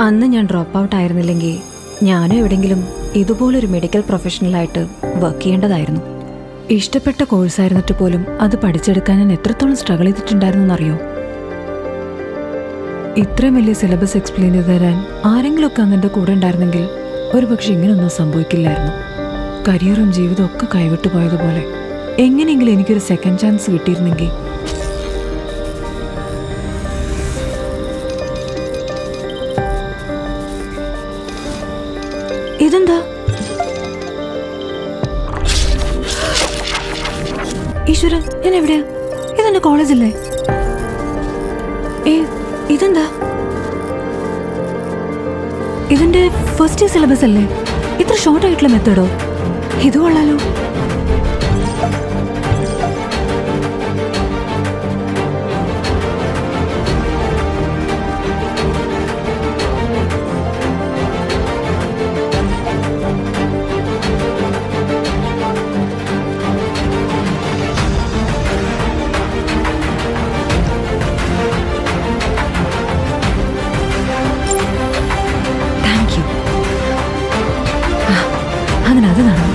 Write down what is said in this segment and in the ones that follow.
അന്ന് ഞാൻ drop out ആയിരുന്നില്ലെങ്കിൽ ഞാനും എവിടെയെങ്കിലും ഇതുപോലൊരു മെഡിക്കൽ പ്രൊഫഷണലായിട്ട് വർക്ക് ചെയ്യേണ്ടതായിരുന്നു. ഇഷ്ടപ്പെട്ട കോഴ്സായിരുന്നിട്ട് പോലും അത് പഠിച്ചെടുക്കാൻ ഞാൻ എത്രത്തോളം സ്ട്രഗിൾ ചെയ്തിട്ടുണ്ടായിരുന്നു എന്നറിയോ? ഇത്രയും വലിയ സിലബസ് എക്സ്പ്ലെയിൻ ചെയ്ത് തരാൻ ആരെങ്കിലുമൊക്കെ അന്നെൻ്റെ കൂടെ ഉണ്ടായിരുന്നെങ്കിൽ ഒരുപക്ഷെ ഇങ്ങനെയൊന്നും സംഭവിക്കില്ലായിരുന്നു. കരിയറും ജീവിതവും ഒക്കെ കൈവിട്ടു പോയതുപോലെ എങ്ങനെയെങ്കിലും എനിക്കൊരു സെക്കൻഡ് ചാൻസ് കിട്ടിയിരുന്നെങ്കിൽ. ഇതെന്താ? ഈശ്വര, ഞാൻ എവിടെയാ? ഇതെന്റെ കോളേജല്ലേ? ഇതെന്താ? ഇതിന്റെ ഫസ്റ്റ് ഇയർ സിലബസ് അല്ലേ? ഇത്ര ഷോർട്ട് ആയിട്ടുള്ള മെത്തേഡോ? ഇത് കൊള്ളാലോ. അതിനത് നടന്നു.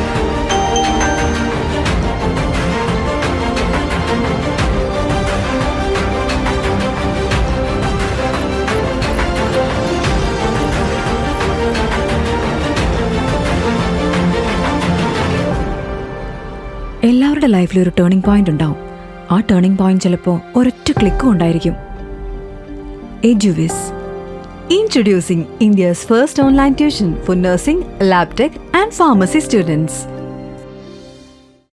എല്ലാവരുടെ ലൈഫിൽ ഒരു ടേണിംഗ് പോയിന്റ് ഉണ്ടാവും. ആ ടേണിംഗ് പോയിന്റ് ചിലപ്പോൾ ഒരൊറ്റ ക്ലിക്കും ഉണ്ടായിരിക്കും. എഡ്യൂവിസ്. Introducing India's first online tuition for nursing, lab tech and pharmacy students.